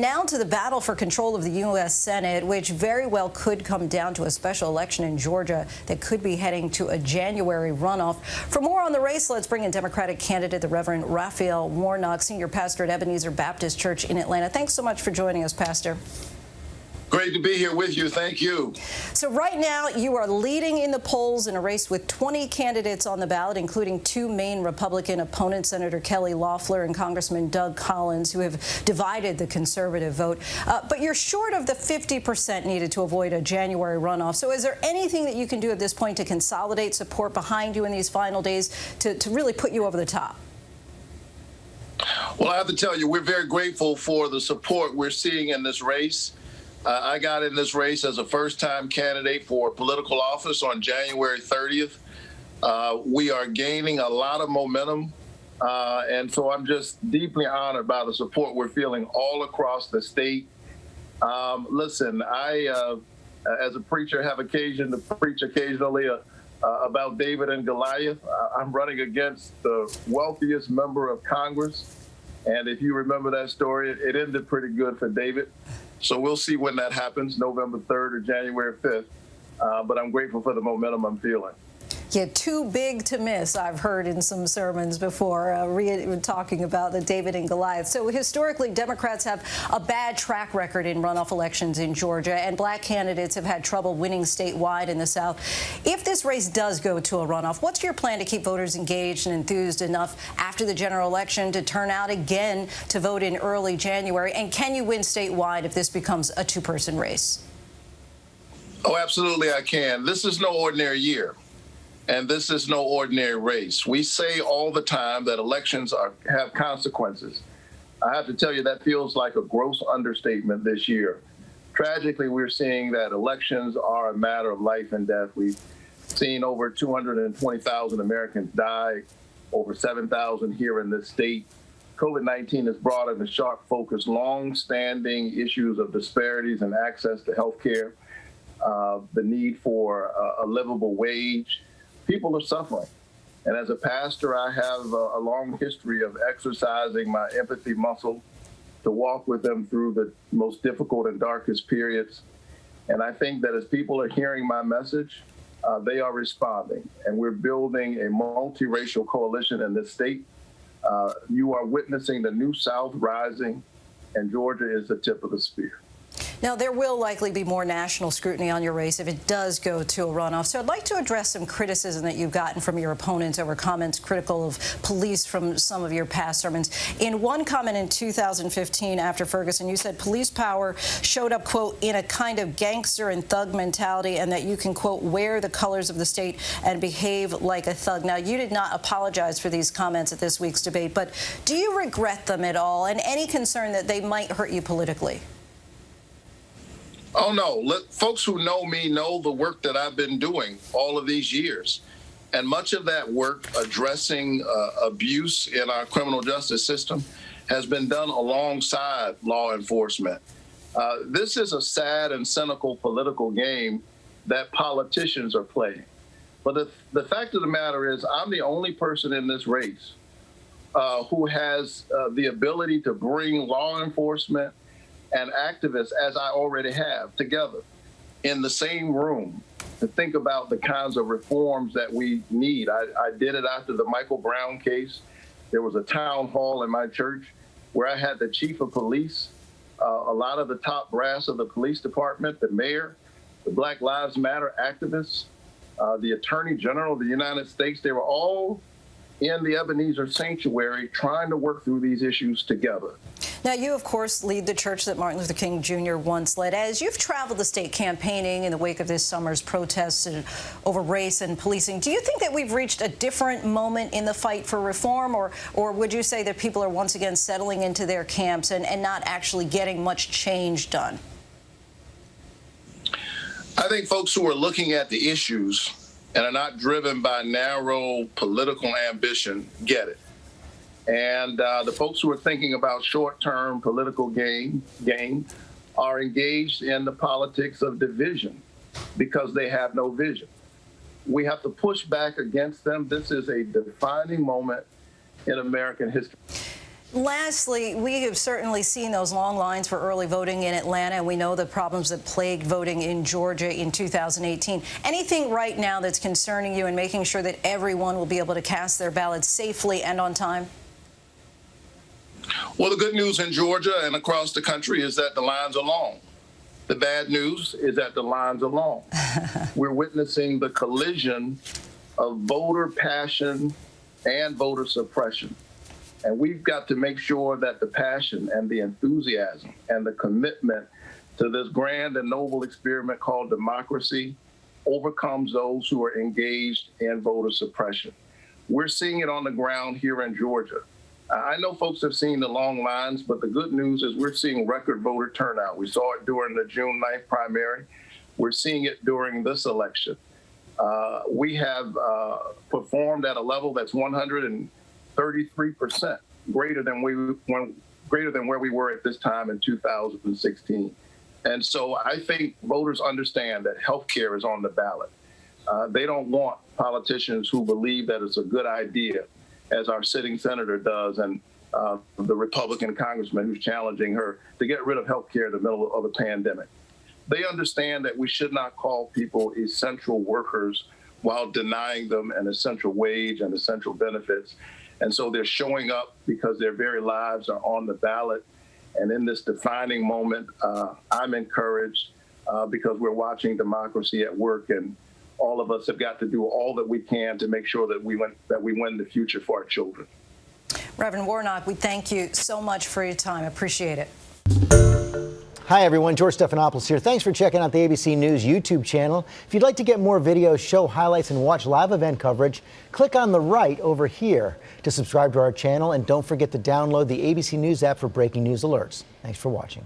Now to the battle for control of the U.S. Senate, which very well could come down to a special election in Georgia that could be heading to a January runoff. For more on the race, let's bring in Democratic candidate, the Reverend Raphael Warnock, senior pastor at Ebenezer Baptist Church in Atlanta. Thanks so much for joining us, Pastor. Great to be here with you. Thank you. So right now you are leading in the polls in a race with 20 candidates on the ballot, including two main Republican opponents, Senator Kelly Loeffler and Congressman Doug Collins, who have divided the conservative vote. But you're short of the 50% needed to avoid a January runoff. So is there anything that you can do at this point to consolidate support behind you in these final days to really put you over the top? Well, I have to tell you, we're very grateful for the support we're seeing in this race. I got in this race as a first-time candidate for political office on January 30th. We are gaining a lot of momentum, and so I'm just deeply honored by the support we're feeling all across the state. Listen, I, as a preacher, have occasion to preach occasionally about David and Goliath. I'm running against the wealthiest member of Congress, and if you remember that story, it ended pretty good for David. So we'll see when that happens, November 3rd or January 5th. But I'm grateful for the momentum I'm feeling. Yeah, too big to miss, I've heard in some sermons before, talking about the David and Goliath. So historically, Democrats have a bad track record in runoff elections in Georgia, and black candidates have had trouble winning statewide in the South. If this race does go to a runoff, what's your plan to keep voters engaged and enthused enough after the general election to turn out again to vote in early January? And can you win statewide if this becomes a two-person race? Oh, absolutely I can. This is no ordinary year. And this is no ordinary race. We say all the time that elections have consequences. I have to tell you, that feels like a gross understatement this year. Tragically, we're seeing that elections are a matter of life and death. We've seen over 220,000 Americans die, over 7,000 here in this state. COVID-19 has brought into sharp focus long-standing issues of disparities in access to health care, the need for a livable wage. People are suffering. And as a pastor, I have a long history of exercising my empathy muscle to walk with them through the most difficult and darkest periods. And I think that as people are hearing my message, they are responding. And we're building a multiracial coalition in this state. You are witnessing the New South rising, and Georgia is the tip of the spear. Now, there will likely be more national scrutiny on your race if it does go to a runoff. So I'd like to address some criticism that you've gotten from your opponents over comments critical of police from some of your past sermons. In one comment in 2015 after Ferguson, you said police power showed up, quote, in a kind of gangster and thug mentality, and that you can, quote, wear the colors of the state and behave like a thug. Now, you did not apologize for these comments at this week's debate, but do you regret them at all, and any concern that they might hurt you politically? Oh, no. Folks who know me know the work that I've been doing all of these years. And much of that work addressing abuse in our criminal justice system has been done alongside law enforcement. This is a sad and cynical political game that politicians are playing. But the fact of the matter is, I'm the only person in this race who has the ability to bring law enforcement and activists, as I already have, together in the same room to think about the kinds of reforms that we need. I did it after the Michael Brown case. There was a town hall in my church where I had the chief of police, a lot of the top brass of the police department, the mayor, the Black Lives Matter activists, the Attorney General of the United States. They were all in the Ebenezer Sanctuary trying to work through these issues together. Now, you, of course, lead the church that Martin Luther King Jr. once led. As you've traveled the state campaigning in the wake of this summer's protests over race and policing, do you think that we've reached a different moment in the fight for reform, or would you say that people are once again settling into their camps and not actually getting much change done? I think folks who are looking at the issues and are not driven by narrow political ambition get it. And the folks who are thinking about short-term political gain are engaged in the politics of division because they have no vision. We have to push back against them. This is a defining moment in American history. Lastly, we have certainly seen those long lines for early voting in Atlanta, and we know the problems that plagued voting in Georgia in 2018. Anything right now that's concerning you in making sure that everyone will be able to cast their ballots safely and on time? Well, the good news in Georgia and across the country is that the lines are long. The bad news is that the lines are long. We're witnessing the collision of voter passion and voter suppression. And we've got to make sure that the passion and the enthusiasm and the commitment to this grand and noble experiment called democracy overcomes those who are engaged in voter suppression. We're seeing it on the ground here in Georgia. I know folks have seen the long lines, but the good news is we're seeing record voter turnout. We saw it during the June 9th primary. We're seeing it during this election. We have performed at a level that's 133% greater than where we were at this time in 2016. And so I think voters understand that health care is on the ballot. They don't want politicians who believe that it's a good idea, as our sitting senator does, and the Republican congressman who's challenging her to get rid of health care in the middle of a pandemic. They understand that we should not call people essential workers while denying them an essential wage and essential benefits. And so they're showing up because their very lives are on the ballot. And in this defining moment, I'm encouraged because we're watching democracy at work, and all of us have got to do all that we can to make sure that we win the future for our children. Reverend Warnock, we thank you so much for your time. Appreciate it. Hi, everyone. George Stephanopoulos here. Thanks for checking out the ABC News YouTube channel. If you'd like to get more videos, show highlights, and watch live event coverage, click on the right over here to subscribe to our channel. And don't forget to download the ABC News app for breaking news alerts. Thanks for watching.